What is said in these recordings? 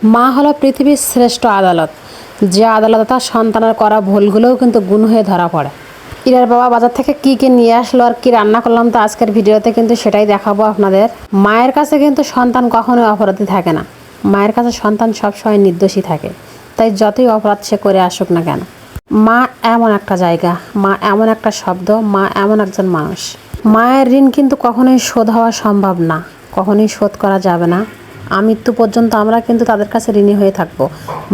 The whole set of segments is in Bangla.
মা হলো পৃথিবীর শ্রেষ্ঠ আদালত, যে আদালতে তার সন্তানের করা ভুলগুলোও কিন্তু গুণ হয়ে ধরা পড়ে। ইরার বাবা বাজার থেকে কি নিয়ে আসলো আর কি রান্না করলাম, তো আজকের ভিডিওতে কিন্তু সেটাই দেখাবো আপনাদের। মায়ের কাছে কিন্তু সন্তান কখনোই অপরাধী থাকে না, মায়ের কাছে সন্তান সবসময় নির্দোষী থাকে। তাই যতই অপরাধ সে করে আসুক না কেন, মা এমন একটা জায়গা, মা এমন একটা শব্দ, মা এমন একজন মানুষ। মায়ের ঋণ কিন্তু কখনোই শোধ হওয়া সম্ভব না, কখনোই শোধ করা যাবে না। মৃত্যু পর্যন্ত আমরা কিন্তু তাদের কাছে ঋণী হয়ে থাকবো।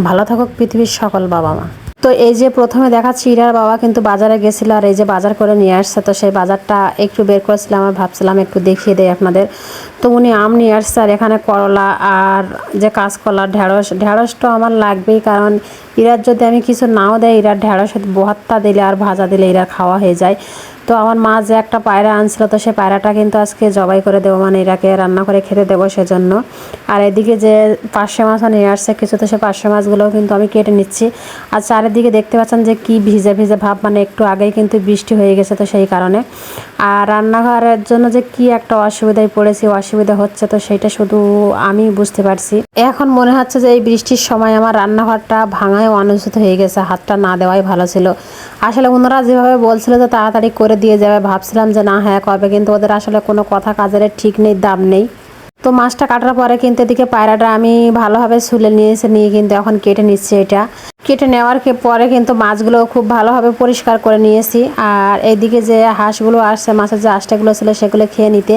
ভালো থাকুক পৃথিবীর সকল বাবা মা। তো এই যে প্রথমে দেখাচ্ছি, ইরার বাবা কিন্তু বাজারে গেছিলো আর এই যে বাজার করে নিয়ে আসছে। তো সেই বাজারটা একটু বের করেছিলাম, আর ভাবছিলাম একটু দেখিয়ে দেয় আপনাদের। তো উনি আম নিয়ে আসছে, আর এখানে করলা আর যে কাঁচকলা, ঢেঁড়স তো আমার লাগবেই, কারণ ইরার যদি আমি কিছু নাও দেয়, ইরার ঢেঁড়স ভর্তা দিলে আর ভাজা দিলে ইরার খাওয়া হয়ে যায়। তো আমার মা যে একটা পায়রা আনছিল, তো সেই পায়রাটা কিন্তু আজকে জবাই করে দেবো, মানে ইরাকে রান্না করে খেতে দেবো সেজন্য। আর এদিকে যে পার্শে মাছও নিয়ে আসছে কিছু, তো সেই পার্শে মাছগুলোও কিন্তু আমি কেটে নিচ্ছি। আর চারিদিকে দেখতে পাচ্ছেন যে কি ভিজে ভিজে ভাব, মানে একটু আগেই কিন্তু বৃষ্টি হয়ে গেছে, তো সেই কারণে। আর রান্নাঘরের জন্য যে কি একটা অসুবিধায় পড়েছি, অসুবিধা হচ্ছে, তো সেইটা শুধু আমি বুঝতে পারছি। এখন মনে হচ্ছে যে এই বৃষ্টির সময় আমার রান্নাঘরটা ভাঙায় অনুচিত হয়ে গেছে, হাতটা না দেওয়াই ভালো ছিল। আসলে ওনারা যেভাবে বলছিল যে তাড়াতাড়ি করে দিয়ে যাবে, ভাবছিলাম যে না হ্যাঁ করবে, কিন্তু ওদের আসলে কোনো কথা কাজের ঠিক নেই, দাম নেই। তো মাছটা কাটার পরে কিন্তু এদিকে পায়রাটা আমি ভালোভাবে ছুলে নিয়ে কিন্তু এখন কেটে নিচ্ছি। এটা কেটে নেওয়ার পরে কিন্তু মাছগুলো খুব ভালোভাবে পরিষ্কার করে নিয়েছি। আর এইদিকে যে হাঁসগুলো আসছে, মাছের যে আঁশটাগুলো ছিল সেগুলো খেয়ে নিতে।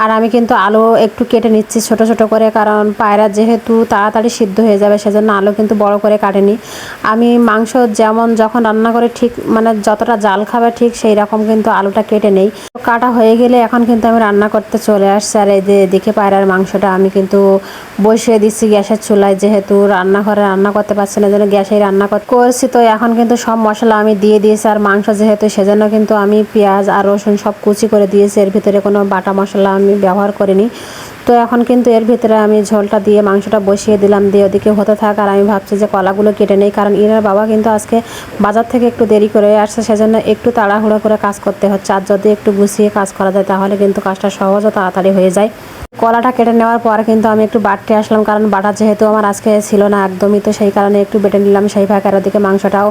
আর আমি কিন্তু আলু একটু কেটে নিচ্ছি ছোট ছোট করে, কারণ পায়রা যেহেতু তাড়াতাড়ি সিদ্ধ হয়ে যাবে সেজন্য আলু কিন্তু বড় করে কাটেনি। আমি মাংস যেমন যখন রান্না করে ঠিক মানে যতটা জাল খাবে ঠিক সেই রকম কিন্তু আলুটা কেটে নেই। কাটা হয়ে গেলে এখন কিন্তু আমি রান্না করতে চলে আসছি। আর এই যে এদিকে পায়রার মাংসটা আমি কিন্তু বসিয়ে দিচ্ছি গ্যাসের চুলায়, যেহেতু রান্নাঘরে রান্না করতে পারছি না, যেন গ্যাসেই রান্না করছি। তো এখন কিন্তু সব মশলা আমি দিয়ে দিয়েছি, আর মাংস যেহেতু সেজন্য কিন্তু আমি পেঁয়াজ আর রসুন সব কুচি করে দিয়েছি, এর ভিতরে কোনো বাটা মশলা আমি ব্যবহার করিনি। তো এখন কিন্তু এর ভিতরে আমি ঝোলটা দিয়ে মাংসটা বসিয়ে দিলাম, দিয়ে ওদিকে হতে থাক। আর আমি ভাবছি যে কলাগুলো কেটে নেই, কারণ ইরার বাবা কিন্তু আজকে বাজার থেকে একটু দেরি করে আসছে, সেজন্য একটু তাড়াহুড়ো করে কাজ করতে হচ্ছে। আর যদি একটু গুছিয়ে কাজ করা যায় তাহলে কিন্তু কাজটা সহজ ও তাড়াতাড়ি হয়ে যায়। কলাটা কেটে নেওয়ার পর কিন্তু আমি একটু বাটতে আসলাম, কারণ বাটা যেহেতু আমার আজকে ছিল না একদমই, তো সেই কারণে একটু বেটে নিলাম সেই ফাঁকে। আর ওদিকে মাংসটাও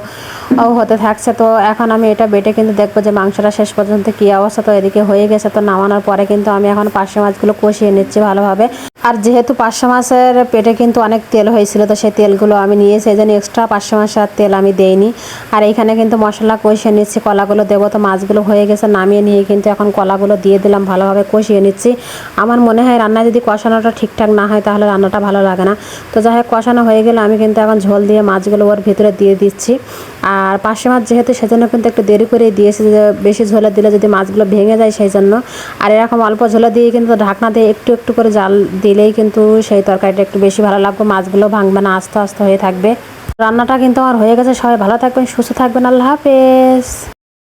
হতে থাকছে। তো এখন আমি এটা বেটে কিন্তু দেখবো যে মাংসটা শেষ পর্যন্ত কী অবস্থা। তো এদিকে হয়ে গেছে, তো নামানোর পরে কিন্তু আমি এখন পার্শে মাছগুলো কষিয়ে নিচ্ছি ভালোভাবে। আর যেহেতু পার্শে মাছের পেটে কিন্তু অনেক তেল হয়েছিল, তো সেই তেলগুলো আমি নিয়েছি, এই জন্য এক্সট্রা পার্শে মাছের তেল আমি দেইনি। আর এইখানে কিন্তু মশলা কষিয়ে নিচ্ছি, কলাগুলো দেবো। তো মাছগুলো হয়ে গেছে, নামিয়ে নিয়ে কিন্তু এখন কলাগুলো দিয়ে দিলাম, ভালোভাবে কষিয়ে নিচ্ছি। আমার মনে হয় রান্না যদি কষানোটা ঠিকঠাক না হয় তাহলে রান্নাটা ভালো লাগে না। তো যাই হোক, কষানো হয়ে গেলে আমি কিন্তু এখন ঝোল দিয়ে মাছগুলো ওর ভিতরে দিয়ে দিচ্ছি। আর পার্শে মাছ যেহেতু সেজন্য কিন্তু একটু দেরি করে দিয়েছি, যে বেশি ঝোলে দিলে যদি মাছগুলো ভেঙে যায় সেই জন্য। আর এরকম অল্প ঝোলে দিয়ে কিন্তু ঢাকনা দিয়ে একটু একটু করে জাল দিলেই কিন্তু সেই তরকারিটা একটু বেশি ভালো লাগবে, মাছগুলো ভাঙবে না, আস্তে আস্তে হয়ে থাকবে। রান্নাটা কিন্তু আমার হয়ে গেছে। সবাই ভালো থাকবেন, সুস্থ থাকবেন, আল্লাহ হাফেজ।